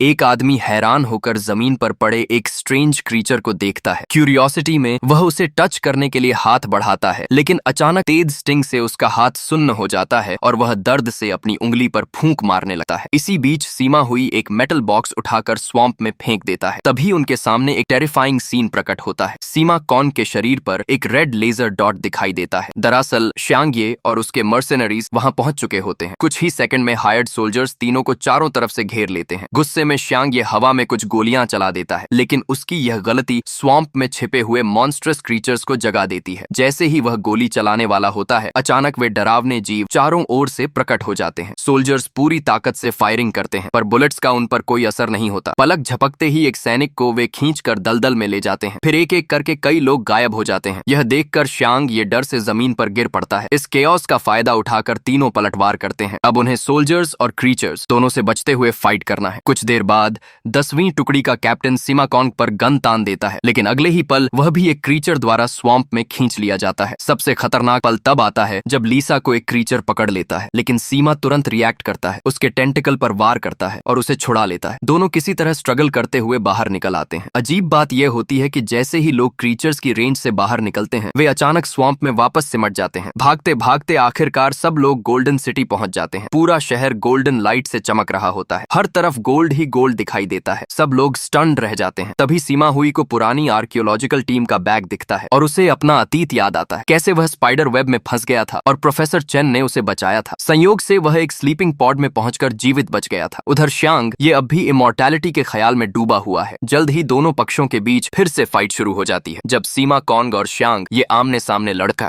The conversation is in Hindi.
एक आदमी हैरान होकर जमीन पर पड़े एक स्ट्रेंज क्रीचर को देखता है। क्यूरियोसिटी में वह उसे टच करने के लिए हाथ बढ़ाता है, लेकिन अचानक तेज स्टिंग से उसका हाथ सुन्न हो जाता है और वह दर्द से अपनी उंगली पर फूंक मारने लगता है। इसी बीच सीमा हुई एक मेटल बॉक्स उठाकर स्वैम्प में फेंक देता है। तभी उनके सामने एक टेरिफाइंग सीन प्रकट होता है। सीमा कॉन के शरीर पर एक रेड लेजर डॉट दिखाई देता है। दरअसल शांगये और उसके मर्सेनरीज वहां पहुंच चुके होते हैं। कुछ ही सेकंड में हायर्ड सोल्जर्स तीनों को चारों तरफ से घेर लेते हैं। गुस्से में शांगये हवा में कुछ गोलियां चला देता है, लेकिन उसकी यह गलती स्वैम्प में छिपे हुए मॉन्स्ट्रस क्रीचर्स को जगा देती है। जैसे ही वह गोली चलाने वाला होता है, अचानक वे डरावने जीव चारों ओर से प्रकट हो जाते हैं। सोल्जर्स पूरी ताकत से फायरिंग करते हैं, पर बुलेट्स का उन पर कोई असर नहीं होता। पलक झपकते ही एक सैनिक को वे खींचकर दलदल में ले जाते हैं। फिर एक एक करके कई लोग गायब हो जाते हैं। यह देखकर शांग ये डर से जमीन पर गिर पड़ता है। इस केओस का फायदा उठाकर तीनों पलटवार करते हैं। अब उन्हें सोल्जर्स और क्रीचर्स दोनों से बचते हुए फाइट करना है। कुछ देर बाद 10वीं टुकड़ी का कैप्टन सीमाकॉन्ग पर गन तान देता है, लेकिन अगले ही पल वह भी एक क्रीचर द्वारा स्वैम्प में खींच लिया जाता है। सबसे खतरनाक पल तब आता है जब लीसा को एक क्रीचर पकड़ लेता है, लेकिन सीमा तुरंत रिएक्ट करता है, उसके टेंटिकल पर वार करता है और उसे छुड़ा लेता है। दोनों किसी तरह स्ट्रगल करते हुए बाहर निकल आते हैं। अजीब बात यह होती है कि जैसे ही लोग क्रीचर्स की रेंज से बाहर निकलते हैं, वे अचानक स्वैम्प में वापस सिमट जाते हैं। भागते भागते आखिरकार सब लोग गोल्डन सिटी पहुंच जाते हैं। पूरा शहर गोल्डन लाइट से चमक रहा होता है। हर तरफ गोल्ड ही गोल्ड दिखाई देता है। सब लोग स्टन्ड रह जाते हैं। तभी सीमा हुई को पुरानी आर्कियोलॉजिकल टीम का बैग दिखता है और उसे अपना अतीत याद आता है, कैसे वह स्पाइडर वेब में फंस गया था और प्रोफेसर चेन ने उसे बचाया था। संयोग से वह एक स्लीपिंग पॉड में पहुंचकर जीवित बच गया था। उधर शांग ये अब भी इमॉर्टैलिटी के ख्याल में डूबा हुआ है। जल्द ही दोनों पक्षों के बीच फिर से फाइट शुरू हो जाती है, जब सीमा कॉन्ग और शांग ये आमने सामने लड़का